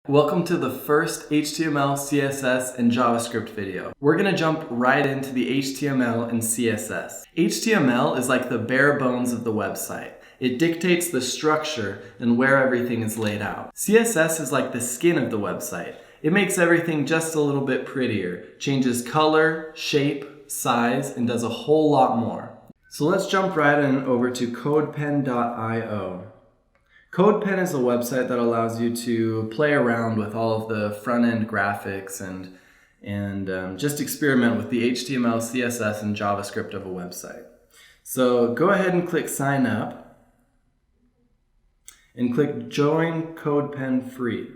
Welcome to the first HTML, CSS, and JavaScript video. We're going to jump right into the HTML and CSS. HTML is like the bare bones of the website. It dictates the structure and where everything is laid out. CSS is like the skin of the website. It makes everything just a little bit prettier, changes color, shape, size, and does a whole lot more. So let's jump right in over to codepen.io. CodePen is a website that allows you to play around with all of the front-end graphics and just experiment with the HTML, CSS, and JavaScript of a website. So go ahead and click Sign Up and click Join CodePen Free.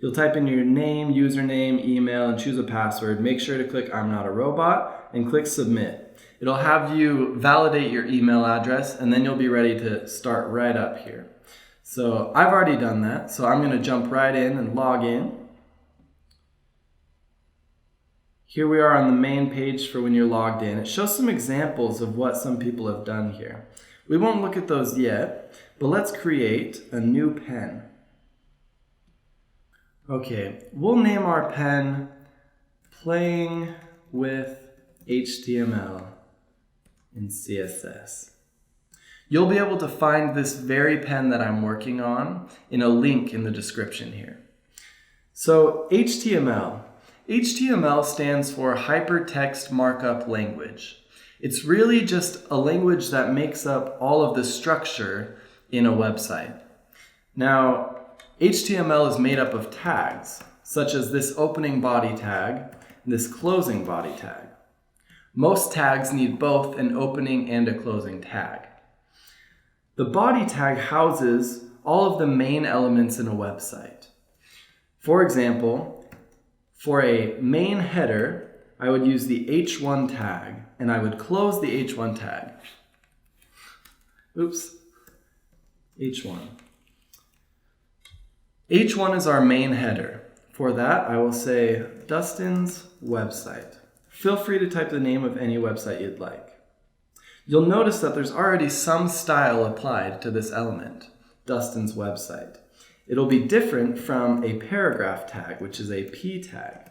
You'll type in your name, username, email, and choose a password. Make sure to click I'm not a robot and click Submit. It'll have you validate your email address and then you'll be ready to start right up here. So I've already done that, so I'm going to jump right in and log in. Here we are on the main page for when you're logged in. It shows some examples of what some people have done here. We won't look at those yet, but let's create a new pen. Okay, we'll name our pen Playing with HTML and CSS. You'll be able to find this very pen that I'm working on in a link in the description here. So HTML. HTML stands for Hypertext Markup Language. It's really just a language that makes up all of the structure in a website. Now, HTML is made up of tags, such as this opening body tag and this closing body tag. Most tags need both an opening and a closing tag. The body tag houses all of the main elements in a website. For example, for a main header, I would use the h1 tag, and I would close the h1 tag. Oops, h1. h1 is our main header. For that, I will say Dustin's website. Feel free to type the name of any website you'd like. You'll notice that there's already some style applied to this element, Dustin's website. It'll be different from a paragraph tag, which is a p tag.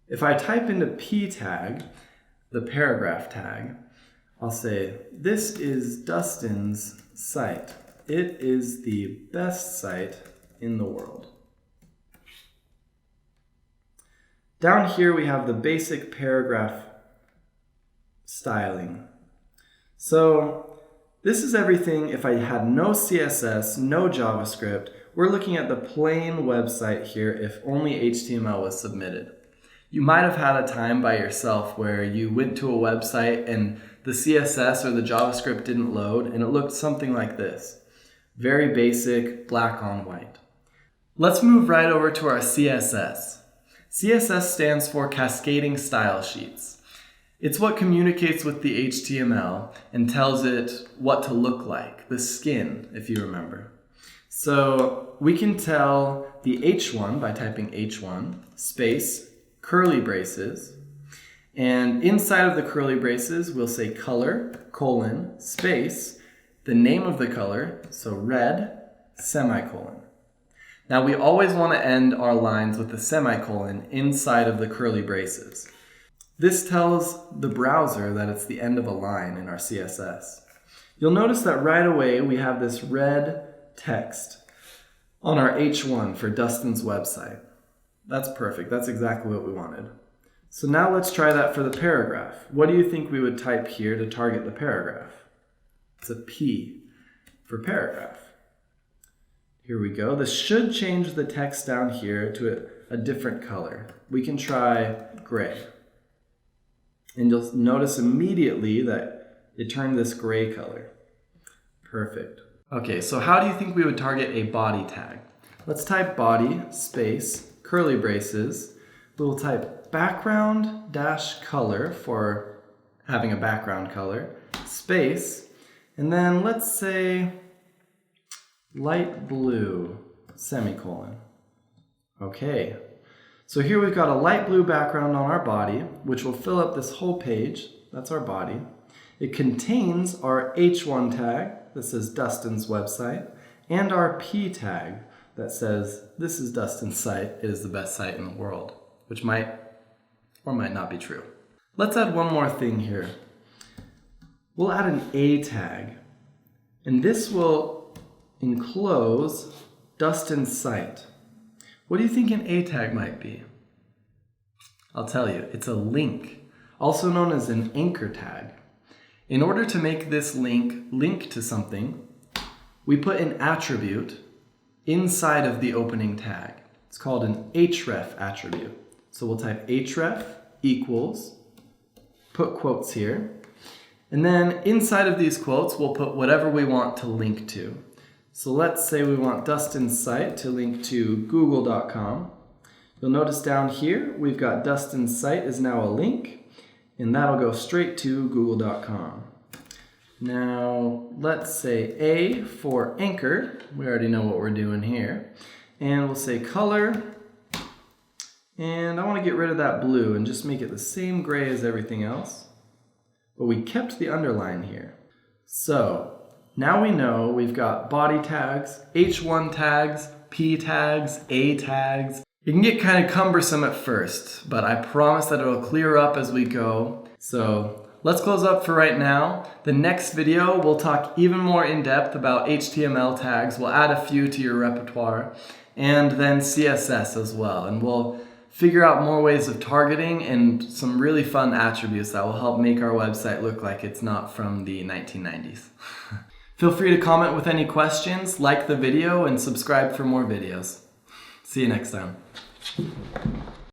If I type into p tag, the paragraph tag, I'll say, this is Dustin's site. It is the best site in the world. Down here we have the basic paragraph styling. So this is everything if I had no CSS, no JavaScript. We're looking at the plain website here if only HTML was submitted. You might have had a time by yourself where you went to a website and the CSS or the JavaScript didn't load and it looked something like this. Very basic, black on white. Let's move right over to our CSS. CSS stands for Cascading Style Sheets. It's what communicates with the HTML and tells it what to look like, the skin, if you remember. So we can tell the h1 by typing h1, space, curly braces, and inside of the curly braces we'll say color, colon, space, the name of the color, so red, semicolon. Now we always want to end our lines with a semicolon inside of the curly braces. This tells the browser that it's the end of a line in our CSS. You'll notice that right away we have this red text on our h1 for Dustin's website. That's perfect. That's exactly what we wanted. So now let's try that for the paragraph. What do you think we would type here to target the paragraph? It's a P for paragraph. Here we go. This should change the text down here to a different color. We can try gray. And you'll notice immediately that it turned this gray color. Perfect. Okay, so how do you think we would target a body tag? Let's type body, space, curly braces. We'll type background dash color for having a background color, space, and then let's say light blue, semicolon. Okay. So here we've got a light blue background on our body, which will fill up this whole page. That's our body. It contains our h1 tag that says Dustin's website and our p tag that says, this is Dustin's site, it is the best site in the world, which might or might not be true. Let's add one more thing here. We'll add an A tag, and this will enclose Dustin's site. What do you think an A tag might be? I'll tell you, it's a link, also known as an anchor tag. In order to make this link to something, we put an attribute inside of the opening tag. It's called an href attribute. So we'll type href equals, put quotes here, and then inside of these quotes we'll put whatever we want to link to. So let's say we want Dustin's site to link to google.com. You'll notice down here we've got Dustin's site is now a link, and that'll go straight to google.com. Now let's say A for anchor. We already know what we're doing here. And we'll say color. And I want to get rid of that blue and just make it the same gray as everything else. But we kept the underline here. So now we know we've got body tags, H1 tags, P tags, A tags. It can get kind of cumbersome at first, but I promise that it'll clear up as we go. So let's close up for right now. The next video, we'll talk even more in depth about HTML tags. We'll add a few to your repertoire, and then CSS as well. And we'll figure out more ways of targeting and some really fun attributes that will help make our website look like it's not from the 1990s. Feel free to comment with any questions, like the video, and subscribe for more videos. See you next time.